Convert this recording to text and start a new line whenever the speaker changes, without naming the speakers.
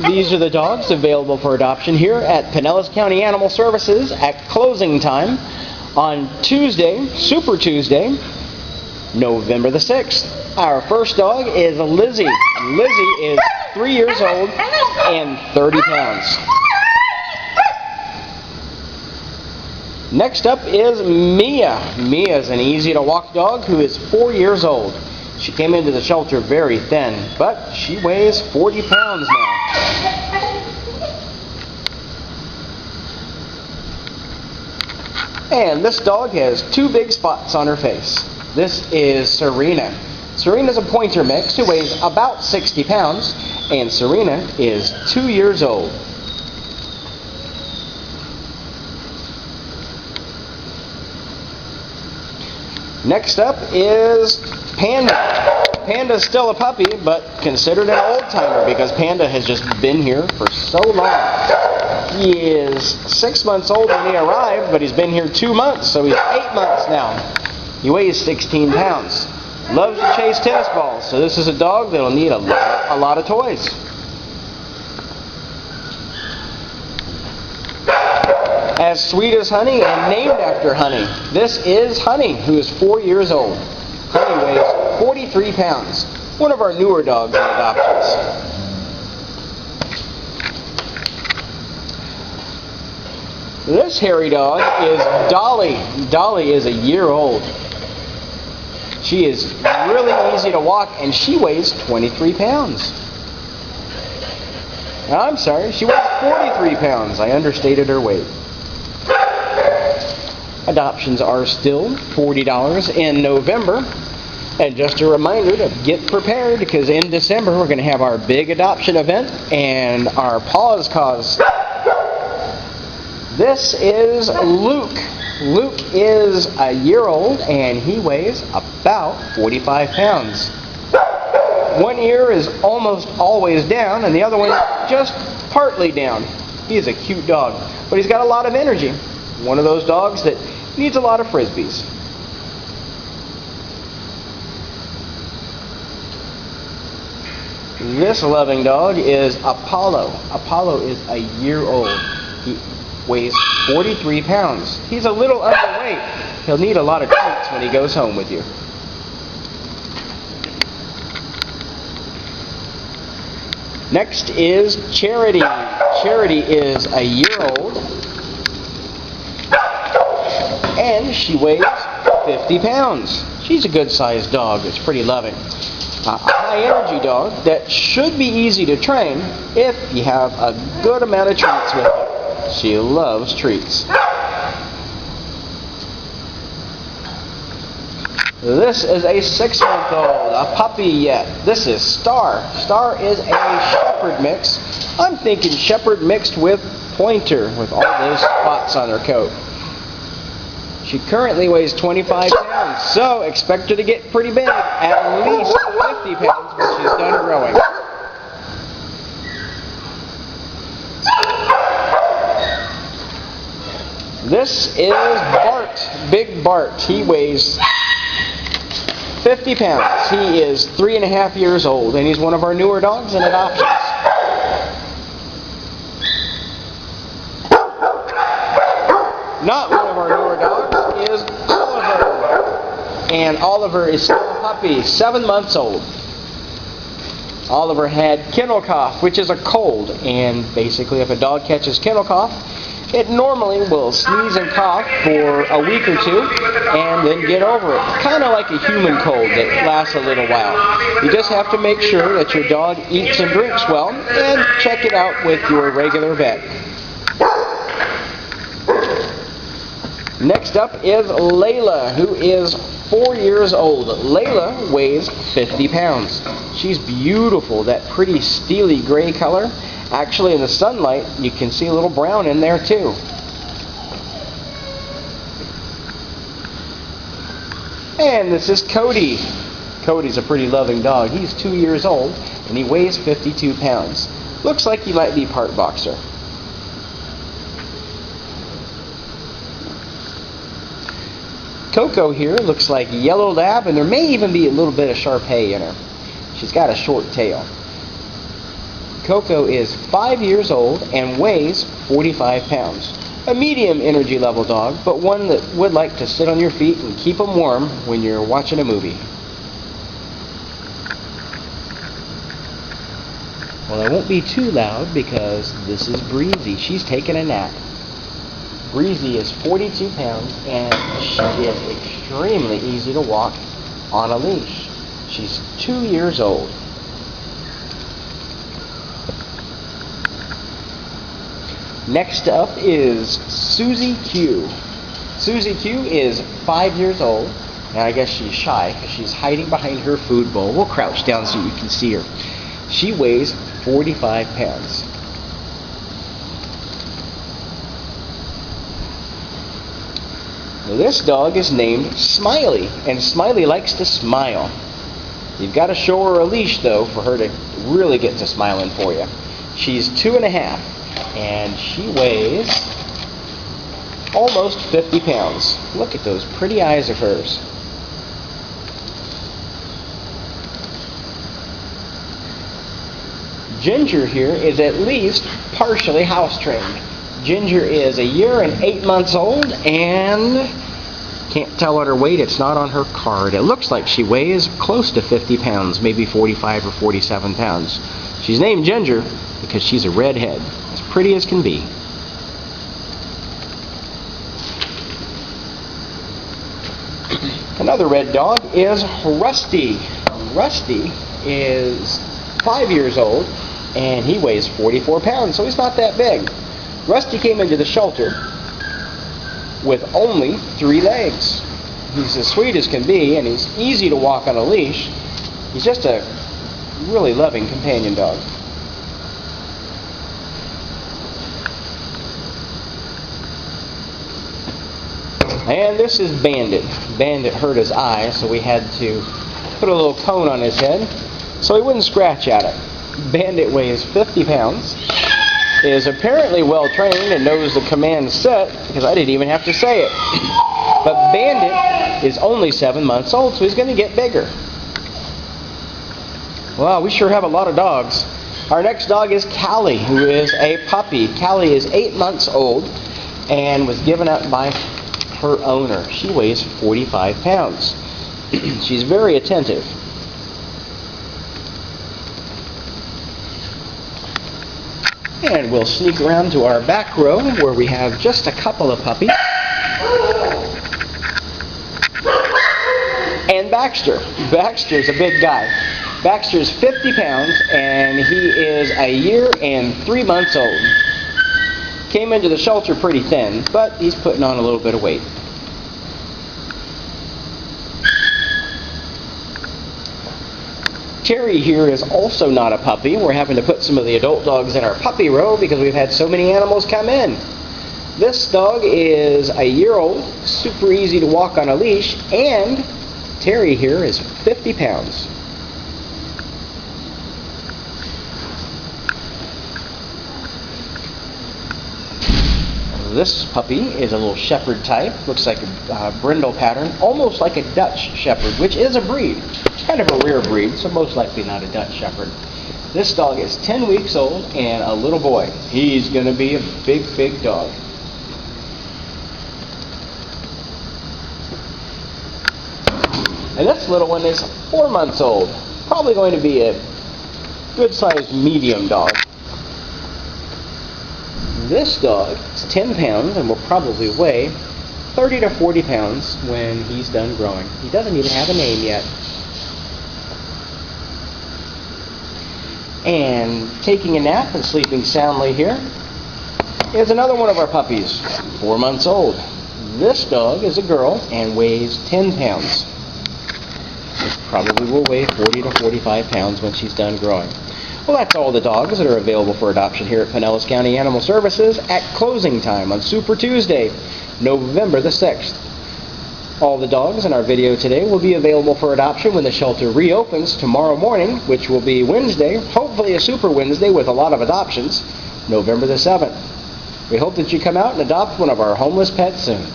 These are the dogs available for adoption here at Pinellas County Animal Services at closing time on Tuesday, Super Tuesday, November the 6th. Our first dog is Lizzie. Lizzie is 3 years old and 30 pounds. Next up is Mia. Mia is an easy-to-walk dog who is 4 years old. She came into the shelter very thin, but she weighs 40 pounds now. And this dog has 2 big spots on her face. This is Serena. Serena's a pointer mix who weighs about 60 pounds, and Serena is 2 years old. Next up is Panda. Panda's still a puppy, but considered an old-timer because Panda has just been here for so long. He is 6 months old when he arrived, but he's been here 2 months, so he's 8 months now. He weighs 16 pounds. Loves to chase tennis balls, so this is a dog that'll need a lot of toys. As sweet as Honey and named after Honey. This is Honey, who is 4 years old. Honey weighs 43 pounds. One of our newer dogs in adoptions. This hairy dog is Dolly. Dolly is a year old. She is really easy to walk, and she weighs 23 pounds. I'm sorry, she weighs 43 pounds. I understated her weight. Adoptions are still $40 in November. And just a reminder to get prepared because in December we're going to have our big adoption event and our Paws Cause. This is Luke. Luke is a year old and he weighs about 45 pounds. One ear is almost always down and the other one just partly down. He's a cute dog, but he's got a lot of energy. One of those dogs that needs a lot of frisbees. This loving dog is Apollo. Apollo is a year old. He weighs 43 pounds. He's a little underweight. He'll need a lot of treats when he goes home with you. Next is Charity. Charity is a year old. And she weighs 50 pounds. She's a good-sized dog. It's pretty loving. A high-energy dog that should be easy to train if you have a good amount of treats with her. She loves treats. This is a 6-month-old, a puppy yet. This is Star. Star is a shepherd mix. I'm thinking shepherd mixed with pointer with all those spots on her coat. She currently weighs 25 pounds, so expect her to get pretty big, at least 50 pounds when she's done growing. This is Bart, Big Bart. He weighs 50 pounds. He is 3.5 years old, and he's one of our newer dogs in adoptions. Not one of our newer dogs is Oliver. And Oliver is still a puppy, 7 months old. Oliver had kennel cough, which is a cold. And basically, if a dog catches kennel cough, it normally will sneeze and cough for a week or 2 and then get over it. Kind of like a human cold that lasts a little while. You just have to make sure that your dog eats and drinks well and check it out with your regular vet. Next up is Layla, who is 4 years old. Layla weighs 50 pounds. She's beautiful, that pretty steely gray color. Actually, in the sunlight, you can see a little brown in there too. And this is Cody. Cody's a pretty loving dog. He's 2 years old, and he weighs 52 pounds. Looks like he might be part boxer. Coco here looks like yellow lab, and there may even be a little bit of Shar-Pei in her. She's got a short tail. Coco is 5 years old and weighs 45 pounds. A medium energy level dog, but one that would like to sit on your feet and keep them warm when you're watching a movie. Well, I won't be too loud because this is Breezy. She's taking a nap. Breezy is 42 pounds and she is extremely easy to walk on a leash. She's 2 years old. Next up is Susie Q. Susie Q is 5 years old, and I guess she's shy because she's hiding behind her food bowl. We'll crouch down so you can see her. She weighs 45 pounds. This dog is named Smiley, and Smiley likes to smile. You've got to show her a leash, though, for her to really get to smiling for you. She's 2.5, and she weighs almost 50 pounds. Look at those pretty eyes of hers. Ginger here is at least partially house trained. Ginger is 1 year and 8 months old and can't tell what her weight. It's not on her card. It looks like she weighs close to 50 pounds, maybe 45 or 47 pounds. She's named Ginger because she's a redhead, as pretty as can be. Another red dog is Rusty. Rusty is 5 years old and he weighs 44 pounds, so he's not that big. Rusty came into the shelter with only 3 legs. He's as sweet as can be, and he's easy to walk on a leash. He's just a really loving companion dog. And this is Bandit. Bandit hurt his eye, so we had to put a little cone on his head so he wouldn't scratch at it. Bandit weighs 50 pounds. Is apparently well trained and knows the command set because I didn't even have to say it. But Bandit is only 7 months old, so he's going to get bigger. Wow, we sure have a lot of dogs. Our next dog is Callie, who is a puppy. Callie is 8 months old and was given up by her owner. She weighs 45 pounds. She's very attentive. And we'll sneak around to our back row where we have just a couple of puppies. And Baxter. Baxter's a big guy. Baxter's 50 pounds and he is 1 year and 3 months old. Came into the shelter pretty thin, but he's putting on a little bit of weight. Terry here is also not a puppy. We're having to put some of the adult dogs in our puppy row because we've had so many animals come in. This dog is 1 year old, super easy to walk on a leash, and Terry here is 50 pounds. This puppy is a little shepherd type. Looks like a brindle pattern, almost like a Dutch shepherd, which is a breed. Kind of a rare breed, so most likely not a Dutch shepherd. This dog is 10 weeks old and a little boy. He's going to be a big, big dog. And this little one is 4 months old. Probably going to be a good-sized medium dog. This dog is 10 pounds and will probably weigh 30 to 40 pounds when he's done growing. He doesn't even have a name yet. And taking a nap and sleeping soundly here is another one of our puppies, 4 months old. This dog is a girl and weighs 10 pounds. This probably will weigh 40 to 45 pounds when she's done growing. Well, that's all the dogs that are available for adoption here at Pinellas County Animal Services at closing time on Super Tuesday, November the 6th. All the dogs in our video today will be available for adoption when the shelter reopens tomorrow morning, which will be Wednesday, hopefully a Super Wednesday with a lot of adoptions, November the 7th. We hope that you come out and adopt one of our homeless pets soon.